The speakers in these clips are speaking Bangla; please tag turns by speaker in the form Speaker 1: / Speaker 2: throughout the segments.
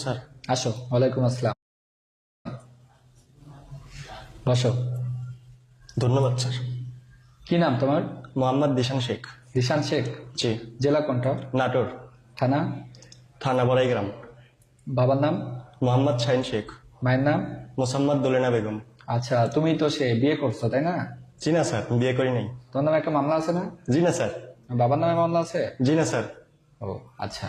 Speaker 1: স্যার।
Speaker 2: আসো। ওয়ালাইকুম আসসালাম। বসো।
Speaker 1: ধন্যবাদ স্যার।
Speaker 2: কি নাম তোমার?
Speaker 1: মোহাম্মদ দিশান শেখ।
Speaker 2: দিশান শেখ।
Speaker 1: জি।
Speaker 2: জেলা কোনটা?
Speaker 1: নাটোর।
Speaker 2: থানা?
Speaker 1: থানা বড়াইগ্রাম।
Speaker 2: বাবার নাম?
Speaker 1: মোহাম্মদ শাহিন শেখ।
Speaker 2: মায়ের নাম?
Speaker 1: মোসাম্মদ দোলেনা বেগম।
Speaker 2: আচ্ছা, তুমি তো সে বিয়ে করছো তাই না?
Speaker 1: জি না স্যার, বিয়ে করি নাই।
Speaker 2: তোমার নামে একটা মামলা আছে না?
Speaker 1: জি না স্যার।
Speaker 2: বাবার নামে মামলা আছে?
Speaker 1: জি না স্যার।
Speaker 2: ও আচ্ছা।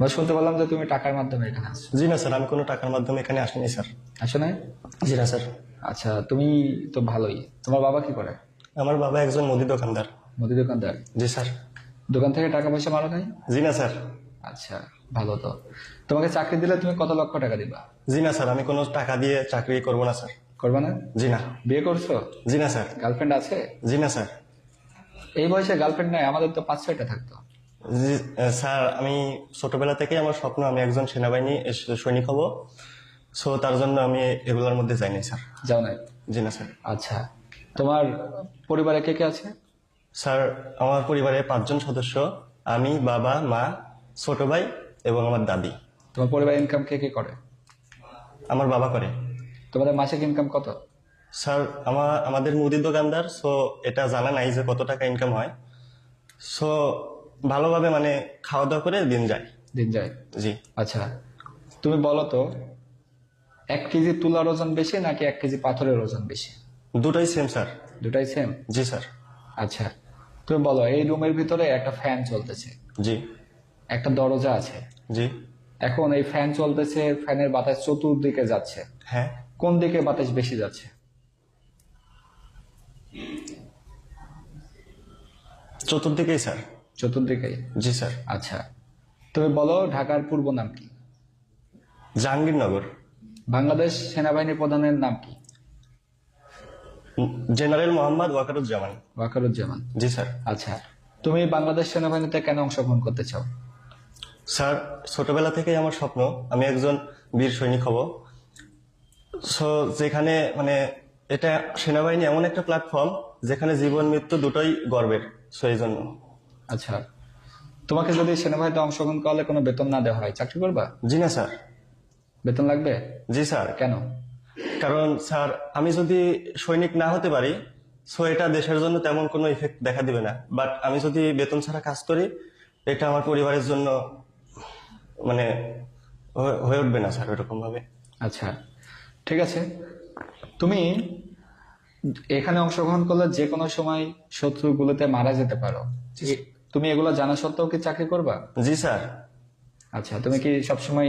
Speaker 2: বস, শুনতে বললাম যে তুমি টাকার মাধ্যমে এখানে আসছো।
Speaker 1: জি না স্যার, আমি কোনো টাকার মাধ্যমে এখানে আসিনি স্যার।
Speaker 2: আসো না?
Speaker 1: জি না স্যার।
Speaker 2: আচ্ছা, তুমি তো ভালোই। তোমার বাবা কি করে?
Speaker 1: আমার বাবা একজন মুদি দোকানদার।
Speaker 2: মুদি দোকানদার?
Speaker 1: জি স্যার।
Speaker 2: দোকান থেকে টাকা পয়সা মারো নাই?
Speaker 1: জি না স্যার।
Speaker 2: আচ্ছা, ভালো তো। তোমাকে চাকরি দিলে তুমি কত লক্ষ টাকা দিবা?
Speaker 1: জি না স্যার, আমি কোনো টাকা দিয়ে চাকরি করবো না স্যার।
Speaker 2: করবা না?
Speaker 1: জি না।
Speaker 2: বিয়ে করছো?
Speaker 1: জি না স্যার।
Speaker 2: গার্লফ্রেন্ড আছে?
Speaker 1: জি না স্যার।
Speaker 2: এই বয়সে গার্লফ্রেন্ড নাই? আমাদের তো 5-6টা থাকতো।
Speaker 1: জি স্যার, আমি ছোটবেলা থেকেই আমার স্বপ্ন আমি একজন সেনাবাহিনী সৈনিক হব। সো তার জন্য আমি এগুলোর মধ্যে যাইনি স্যার।
Speaker 2: যাও নাই?
Speaker 1: জি না স্যার।
Speaker 2: আচ্ছা, তোমার পরিবারে কে কে আছে?
Speaker 1: স্যার, আমার পরিবারে 5 জন সদস্য। আমি, বাবা, মা, ছোট ভাই এবং আমার দাদি।
Speaker 2: তোমার পরিবারের ইনকাম কে কে করে?
Speaker 1: আমার বাবা করে।
Speaker 2: তোমাদের মাসিক ইনকাম কত?
Speaker 1: স্যার, আমাদের মুদির দোকানদার, সো এটা জানা নাই যে কত টাকা ইনকাম হয়। সো ভালোভাবে মানে খাওয়া দাওয়া করে দিন যায়।
Speaker 2: দিন যায়?
Speaker 1: জি।
Speaker 2: আচ্ছা, তুমি বলো তো, 1 কেজি তুলার ওজন বেশি নাকি 1 কেজি পাথরের ওজন বেশি?
Speaker 1: দুটাই সেম স্যার।
Speaker 2: দুটাই সেম?
Speaker 1: জি স্যার।
Speaker 2: আচ্ছা, তুমি বলো, এই রুমের ভিতরে একটা ফ্যান চলতেছে,
Speaker 1: জি।
Speaker 2: একটা দরজা আছে।
Speaker 1: জি।
Speaker 2: এখন এই ফ্যান চলতেছে, ফ্যানের বাতাস চতুর্দিকে যাচ্ছে।
Speaker 1: হ্যাঁ।
Speaker 2: কোন দিকে বাতাস বেশি যাচ্ছে?
Speaker 1: চতুর্দিকেই স্যার।
Speaker 2: চতুর্দিকেই?
Speaker 1: জি স্যার।
Speaker 2: আচ্ছা, তুমি বলো, ঢাকার পূর্ব নাম কি?
Speaker 1: জাহাঙ্গীরনগর।
Speaker 2: বাংলাদেশ সেনাবাহিনী প্রধানের নাম কি?
Speaker 1: জেনারেল মোহাম্মদ ওয়াকারুজ্জামান।
Speaker 2: ওয়াকারুজ্জামান?
Speaker 1: জি স্যার।
Speaker 2: আচ্ছা, তুমি বাংলাদেশ সেনাবাহিনীতে কেন অংশগ্রহণ করতে চাও?
Speaker 1: স্যার, ছোটবেলা থেকেই আমার স্বপ্ন আমি একজন বীর সৈনিক হব। সো যেখানে মানে এটা সেনাবাহিনী এমন একটা প্ল্যাটফর্ম যেখানে জীবন মৃত্যু দুটোই গর্বের। সো এই জন্য।
Speaker 2: আচ্ছা, তোমাকে যদি সেনাবাহিনীতে অংশগ্রহণ করলে কোনো বেতন না দেওয়া হয়, চাকরি করবা?
Speaker 1: জি না স্যার।
Speaker 2: বেতন লাগবে?
Speaker 1: জি স্যার।
Speaker 2: কেন?
Speaker 1: কারণ স্যার, আমি যদি সৈনিক না হতে পারি, সো এটা দেশের জন্য তেমন কোনো ইফেক্ট দেখা দিবে না। বাট আমি যদি বেতন ছাড়া কাজ করি, এটা আমার পরিবারের জন্য মানে হয়ে উঠবে না স্যার এরকম ভাবে।
Speaker 2: আচ্ছা, ঠিক আছে। তুমি এখানে অংশগ্রহণ করলে যে কোনো সময় শত্রুগুলোতে মারা যেতে পারো। তুমি এগুলো জানা সত্ত্বেও কি চাকরি করবা?
Speaker 1: জি স্যার।
Speaker 2: আচ্ছা, তুমি কি সবসময়